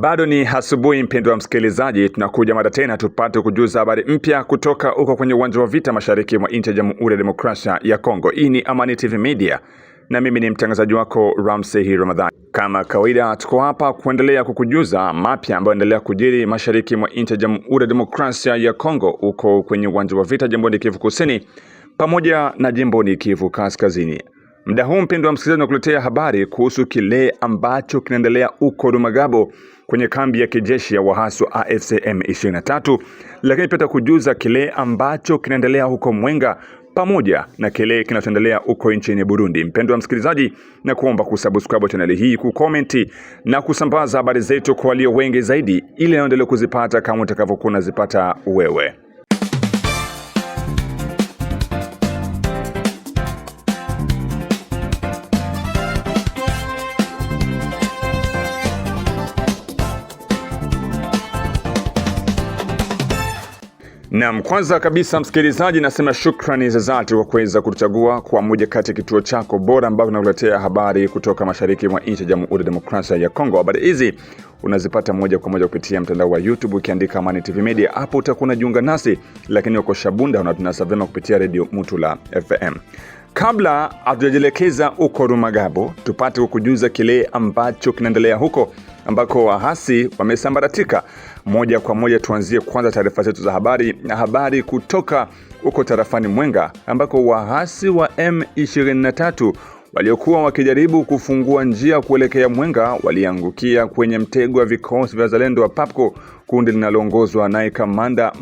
Bado ni asubuhi mpendwa msikilizaji, tunakuja mada tena tupate kujuza habari mpya kutoka huko kwenye uwanja wa vita mashariki mwa nchi ya Jamhuri ya Demokrasia ya Kongo. Hii ni Amani TV Media na mimi ni mtangazaji wako Ramsey Ramadhani. Kama kawaida tuko hapa kuendelea kukujuza mapya ambayo yanaendelea kujiri mashariki mwa nchi ya Jamhuri ya Demokrasia ya Kongo, huko kwenye uwanja wa vita jimboni Kivu Kusini pamoja na jimboni Kivu Kaskazini. Muda huu mpendwa msikilizaji, nakuletea habari kuhusu kile ambacho kinaendelea huko Rumangabo kwenye kambi ya kijeshi ya waasi wa AFC M23, lakini pia kujuza kile ambacho kinaendelea huko Mwenga pamoja na kile kinachoendelea huko nchini Burundi. Mpendwa msikilizaji, na kuomba kusubscribe channel hii, kucomment na kusambaza habari zetu kwa walio wengi zaidi, ili endelee kuzipata kama utakavyokuwa unazipata wewe. Naam, kwanza kabisa msikilizaji, nasema shukrani za dhati kwa kuweza kutuchagua kwa moja kati ya kituo chako bora ambao kinakuletea habari kutoka mashariki mwa nchi ya Jamhuri ya Demokrasia ya Kongo. Habari hizi unazipata moja kwa moja kupitia mtandao wa YouTube ukiandika Amani TV Media. Hapo utakuwa unajiunga nasi, lakini uko Shabunda unatunasa vema kupitia Radio Mutula FM. Kabla hatujajelekeza huko Rumangabo, tupate kukujuza kile ambacho kinaendelea huko ambako waasi wamesambaratika. Moja kwa moja tuanzie kwanza taarifa zetu za habari na habari kutoka huko tarafani Mwenga, ambako waasi wa M23 waliokuwa wakijaribu kufungua njia kuelekea Mwenga waliangukia kwenye mtego wa vikosi vya wazalendo wa PAPCO, kundi linaloongozwa naye Kamanda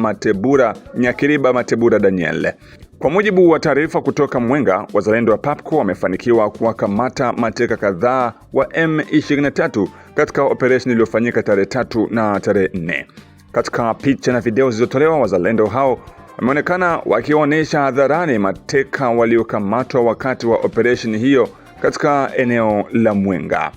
Nyakiriba Matebura Daniel. Kwa mujibu wa taarifa kutoka Mwenga, wazalendo wa PAPCO wamefanikiwa kuwakamata mateka kadhaa wa M23 katika operation iliyofanyika tarehe 3 na tarehe 4. Katika picha na video zilizotolewa, wazalendo hao wameonekana wakionyesha hadharani mateka waliokamatwa wakati wa operation hiyo katika eneo la Mwenga.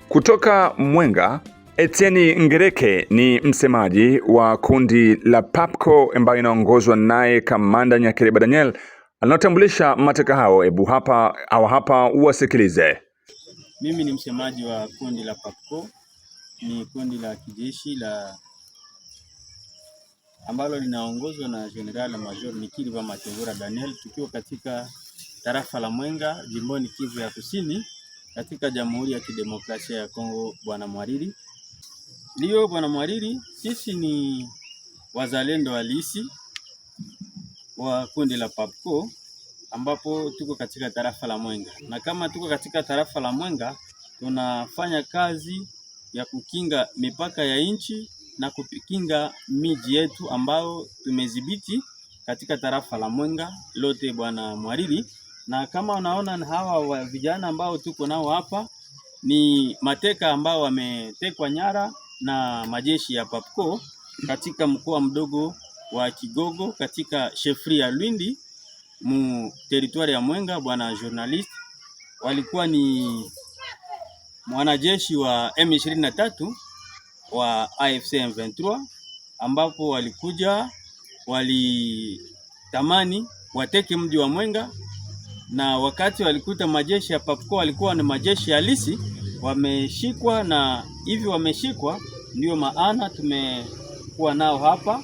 Kutoka Mwenga, Etienne Ngereke ni msemaji wa kundi la PAPCO ambayo inaongozwa naye Kamanda Nyakiriba Daniel, anatambulisha mateka hao. Hebu hapa uwasikilize. Mimi ni msemaji wa kundi la PAPCO, ni kundi la kijeshi ambalo linaongozwa na General Major Nyakiriba Matebura Daniel, tukiwa katika tarafa la Mwenga jimboni Kivu ya Kusini katika Jamhuri ya Kidemokrasia ya Kongo. Bwana Mwariri, ndio bwana Mwariri, sisi ni wazalendo halisi wa kundi la PAPCO ambapo tuko katika tarafa la Mwenga, na kama tuko katika tarafa la Mwenga tunafanya kazi ya kukinga mipaka ya nchi na kukinga miji yetu ambao tumedhibiti katika tarafa la Mwenga lote bwana Mwariri. Na kama unaona hawa vijana ambao tuko nao hapa ni mateka ambao wametekwa nyara na majeshi ya PAPCO katika mkoa mdogo wa Kigogo katika shefri ya Lwindi mu territoire ya Mwenga. Bwana journalist, walikuwa ni mwanajeshi wa M23 wa AFC M23 ambapo walikuja walitamani wateke mji wa Mwenga, na wakati walikuta majeshi ya PAPCO walikuwa ni majeshi halisi, wameshikwa, na hivi wameshikwa ndio maana tumekuwa nao hapa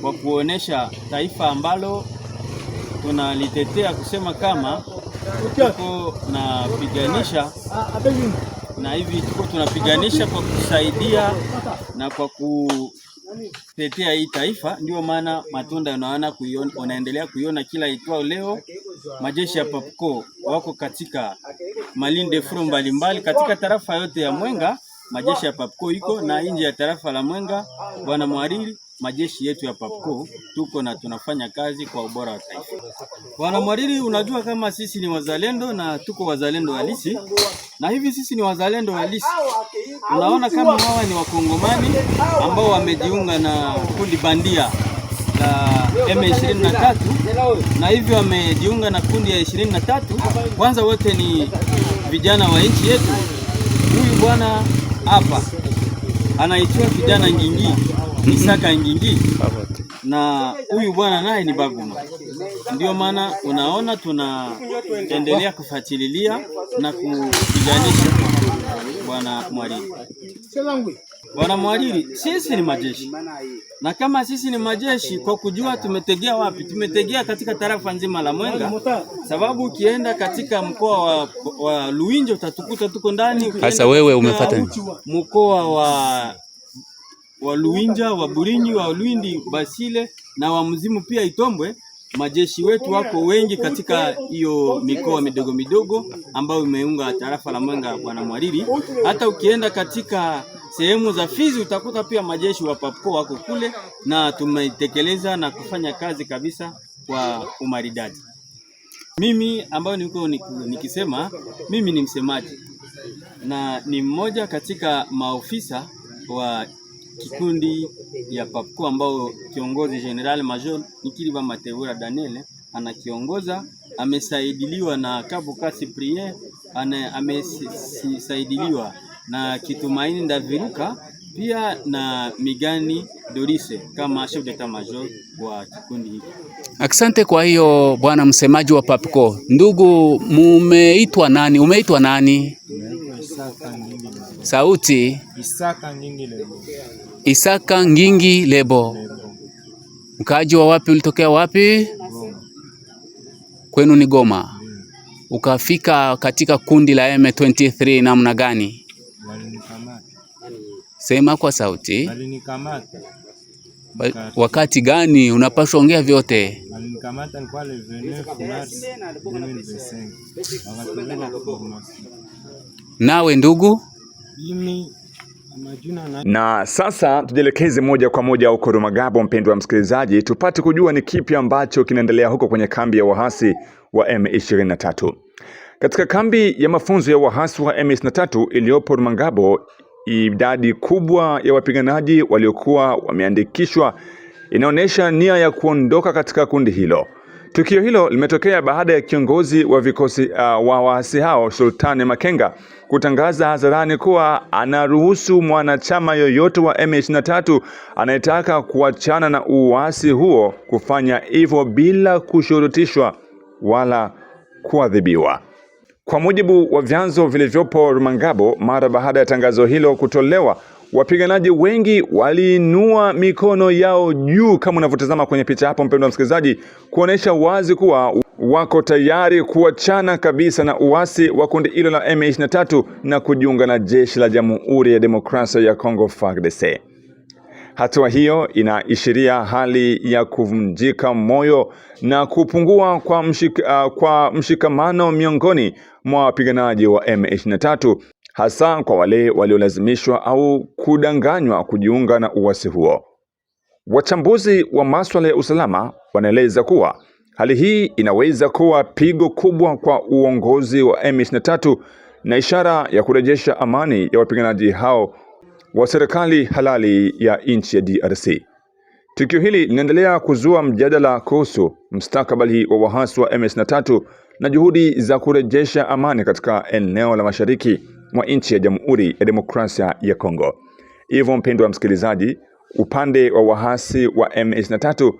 kwa kuonesha taifa ambalo tunalitetea, kusema kama tuko na piganisha, na hivi tuko tunapiganisha kwa kusaidia na kwa kutetea hii taifa. Ndio maana matunda unaendelea kuiona kila itwao leo. Majeshi ya PAPCO wako katika malinde furu mbalimbali katika tarafa yote ya Mwenga. Majeshi ya PAPCO iko na nje ya tarafa la Mwenga. Bwana Mwariri, majeshi yetu ya PAPCO tuko na tunafanya kazi kwa ubora wa taifa. Bwana Mwariri, unajua kama sisi ni wazalendo na tuko wazalendo halisi, na hivi sisi ni wazalendo halisi. Unaona kama hawa ni wakongomani ambao wamejiunga na kundi bandia la M23, na hivyo wamejiunga na kundi ya 23. Kwanza wote ni vijana wa nchi yetu. Huyu bwana hapa anaitwa kijana Ngingi, Isaka Ngingi, na huyu bwana naye ni Baguma. Ndio maana unaona tunaendelea kufuatilia na kupiganisha bwana Mwariri. Bwana mhariri, sisi ni majeshi. Na kama sisi ni majeshi, kwa kujua tumetegea wapi? Tumetegea katika tarafa nzima la Mwenga, sababu ukienda katika mkoa wa Luinjo utatukuta tuko ndani. Sasa wewe umefuata mkoa wa Luinja, wa Burinyi, wa Lwindi, Basile na wa Mzimu pia Itombwe. Majeshi wetu wako wengi katika hiyo mikoa midogo midogo ambayo imeunga tarafa la Mwenga, bwana mhariri. Hata ukienda katika sehemu za Fizi utakuta pia majeshi wa PAPCO wako kule, na tumetekeleza na kufanya kazi kabisa kwa umaridadi. Mimi ambayo niko nikisema, mimi ni msemaji na ni mmoja katika maofisa wa kikundi ya PAPCO ambao kiongozi General Major Nikiriba Matebura Daniel anakiongoza. Amesaidiliwa na Kabuka Cyprien, amesaidiliwa na Kitumaini Ndaviruka pia na Migani Dorise kama chef d'état major wa kikundi hiki. Asante. Kwa hiyo bwana msemaji wa PAPCO, ndugu, mumeitwa nani? Umeitwa nani? Sauti Isaka Ngingi Lebo. Mkaaji wa wapi? Ulitokea wapi? Kwenu ni Goma. Ukafika katika kundi la M23 namna gani? Sema kwa sauti. Wakati gani? Unapaswa ongea vyote. Nawe ndugu? Na sasa tujielekeze moja kwa moja huko Rumangabo, mpendwa msikilizaji, tupate kujua ni kipi ambacho kinaendelea huko kwenye kambi ya wahasi wa M23. Katika kambi ya mafunzo ya wahasi wa M23 iliyopo Rumangabo, idadi kubwa ya wapiganaji waliokuwa wameandikishwa inaonyesha nia ya kuondoka katika kundi hilo. Tukio hilo limetokea baada ya kiongozi wa vikosi wa waasi hao Sultani Makenga kutangaza hadharani kuwa anaruhusu mwanachama yoyote wa M23 anayetaka kuachana na uasi huo kufanya hivyo bila kushurutishwa wala kuadhibiwa. Kwa mujibu wa vyanzo vilivyopo Rumangabo, mara baada ya tangazo hilo kutolewa, wapiganaji wengi waliinua mikono yao juu kama unavyotazama kwenye picha hapo, mpendwa msikilizaji, kuonesha wazi kuwa wako tayari kuachana kabisa na uasi wa kundi hilo la M23 na kujiunga na jeshi la Jamhuri ya Demokrasia ya Kongo FARDC. Hatua hiyo inaashiria hali ya kuvunjika moyo na kupungua kwa mshikamano miongoni mwa wapiganaji wa M23, hasa kwa wale waliolazimishwa au kudanganywa kujiunga na uasi huo. Wachambuzi wa masuala ya usalama wanaeleza kuwa hali hii inaweza kuwa pigo kubwa kwa uongozi wa M23 na ishara ya kurejesha amani ya wapiganaji hao wa serikali halali ya nchi ya DRC. Tukio hili linaendelea kuzua mjadala kuhusu mustakabali wa wahasi wa M23 na juhudi za kurejesha amani katika eneo la mashariki mwa nchi ya Jamhuri ya Demokrasia ya Kongo. Hivyo mpendwa msikilizaji, upande wa wahasi wa M23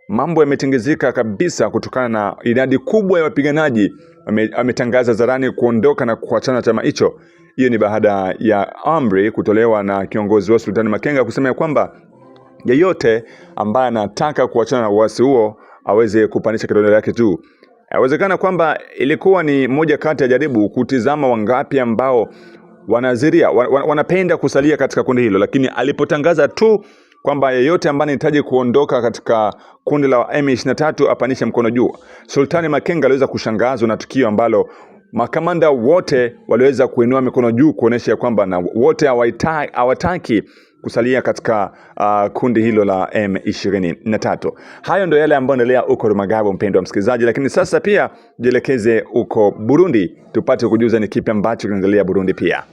mambo yametingizika kabisa kutokana na idadi kubwa ya wapiganaji ametangaza zarani kuondoka na kuachana chama hicho. Hiyo ni baada ya amri kutolewa na kiongozi wa Sultani Makenga kusema kwamba yeyote ambaye anataka kuachana na uasi huo aweze kupandisha kidole yake juu. Inawezekana kwamba ilikuwa ni moja kati ya jaribu kutizama wangapi ambao wanapenda kusalia katika kundi hilo, lakini alipotangaza tu kwamba yeyote ambaye anahitaji kuondoka katika kundi la M23 apanishe mkono juu, Sultani Makenga aliweza kushangazwa na tukio ambalo makamanda wote waliweza kuinua mikono juu kuonesha kwamba na wote hawataki kusalia katika kundi hilo la M23. Hayo ndio yale ambayo yanaendelea huko Rumangabo, mpendwa msikilizaji, lakini sasa pia jielekeze huko Burundi tupate kujuza ni kipi ambacho kinaendelea Burundi pia.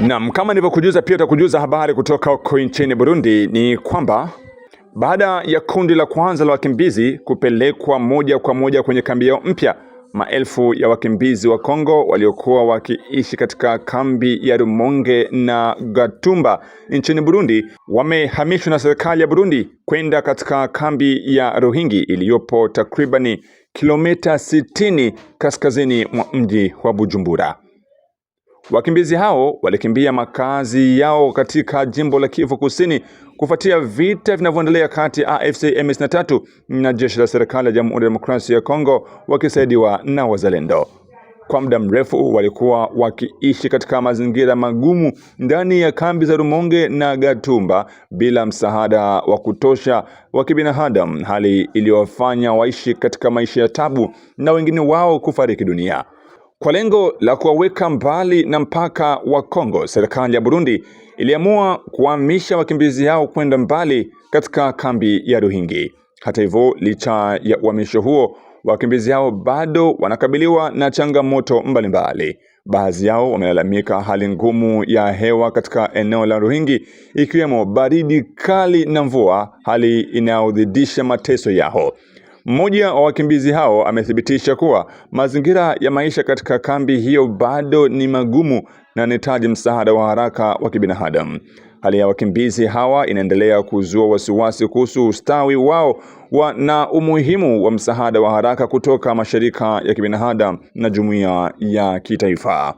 Naam, kama nilivyokujuza pia utakujuza habari kutoka huko nchini Burundi ni kwamba baada ya kundi la kwanza la wakimbizi kupelekwa moja kwa moja kwenye kambi yao mpya, Maelfu ya wakimbizi wa Kongo waliokuwa wakiishi katika kambi ya Rumonge na Gatumba nchini Burundi wamehamishwa na serikali ya Burundi kwenda katika kambi ya Ruhingi iliyopo takribani kilomita 60 kaskazini mwa mji wa Bujumbura. Wakimbizi hao walikimbia makazi yao katika jimbo la Kivu Kusini kufuatia vita vinavyoendelea kati ya AFC M23 na jeshi la serikali ya Jamhuri ya Demokrasia ya Kongo wakisaidiwa na wazalendo. Kwa muda mrefu walikuwa wakiishi katika mazingira magumu ndani ya kambi za Rumonge na Gatumba bila msaada wa kutosha wa kibinadamu, hali iliyowafanya waishi katika maisha ya tabu na wengine wao kufariki dunia. Kwa lengo la kuwaweka mbali na mpaka wa Kongo, serikali ya Burundi iliamua kuhamisha wakimbizi hao kwenda mbali katika kambi ya Ruhingi. Hata hivyo, licha ya uhamisho huo, wakimbizi hao bado wanakabiliwa na changamoto mbalimbali. Baadhi yao wamelalamika hali ngumu ya hewa katika eneo la Ruhingi, ikiwemo baridi kali na mvua, hali inayozidisha mateso yao. Mmoja wa wakimbizi hao amethibitisha kuwa mazingira ya maisha katika kambi hiyo bado ni magumu na yanahitaji msaada wa haraka wa kibinadamu. Hali ya wakimbizi hawa inaendelea kuzua wasiwasi kuhusu ustawi wao na umuhimu wa msaada wa haraka kutoka mashirika ya kibinadamu na jumuiya ya kitaifa.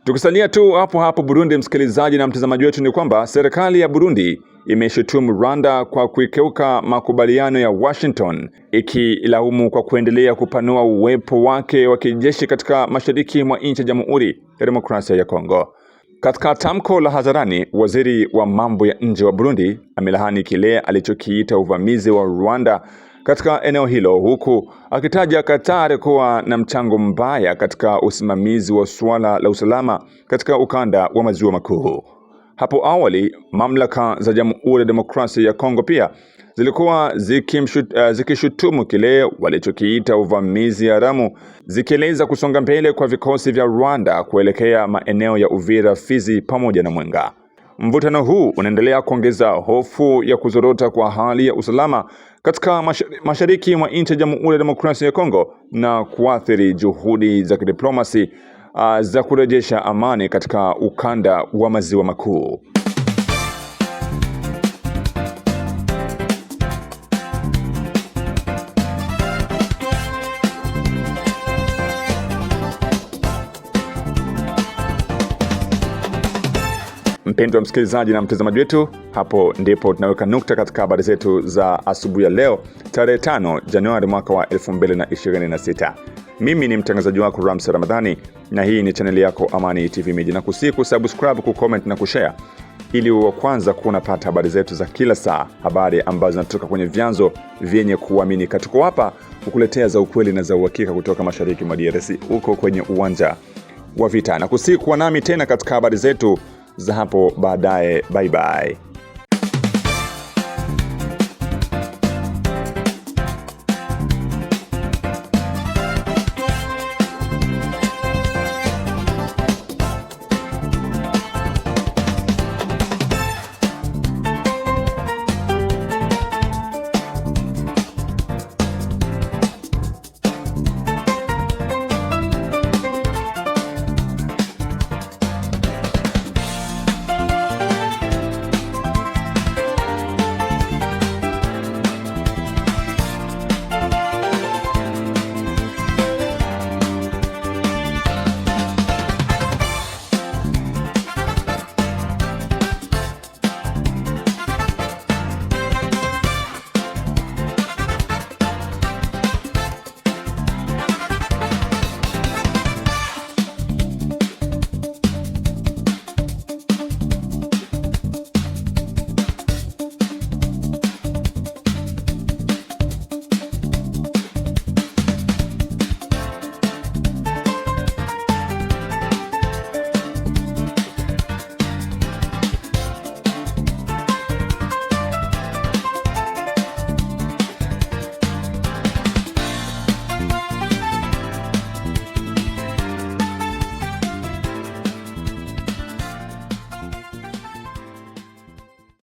Tukisalia tu hapo Burundi, msikilizaji na mtazamaji wetu, ni kwamba serikali ya Burundi imeshutumu Rwanda kwa kuikeuka makubaliano ya Washington, ikilaumu kwa kuendelea kupanua uwepo wake wa kijeshi katika mashariki mwa nchi ya Jamhuri ya Demokrasia ya Kongo. Katika tamko la hadharani, waziri wa mambo ya nje wa Burundi amelaani kile alichokiita uvamizi wa Rwanda katika eneo hilo, huku akitaja Qatar kuwa na mchango mbaya katika usimamizi wa suala la usalama katika ukanda wa maziwa makuu. Hapo awali, mamlaka za Jamhuri ya Demokrasia ya Kongo pia zilikuwa zikishutumu kile walichokiita uvamizi haramu, zikieleza kusonga mbele kwa vikosi vya Rwanda kuelekea maeneo ya Uvira, Fizi pamoja na Mwenga. Mvutano huu unaendelea kuongeza hofu ya kuzorota kwa hali ya usalama katika mashariki mwa nchi ya Jamhuri ya Demokrasia ya Kongo na kuathiri juhudi za kidiplomasi za kurejesha amani katika ukanda wa maziwa makuu. Mpendwa msikilizaji na mtazamaji wetu, hapo ndipo tunaweka nukta katika habari zetu za asubuhi ya leo, tarehe 5 Januari mwaka wa 2026. Mimi ni mtangazaji wako Ramsi Ramadhani, na hii ni channel yako Amani TV Media, na kusubscribe, kucomment na kushare ili uwe kwanza kunapata habari zetu za kila saa, habari ambazo zinatoka kwenye vyanzo vyenye kuaminika. Tuko hapa kukuletea za ukweli na za uhakika kutoka mashariki mwa DRC, huko kwenye uwanja wa vita, na kuwa nami tena katika habari zetu za hapo baadaye. Bye bye.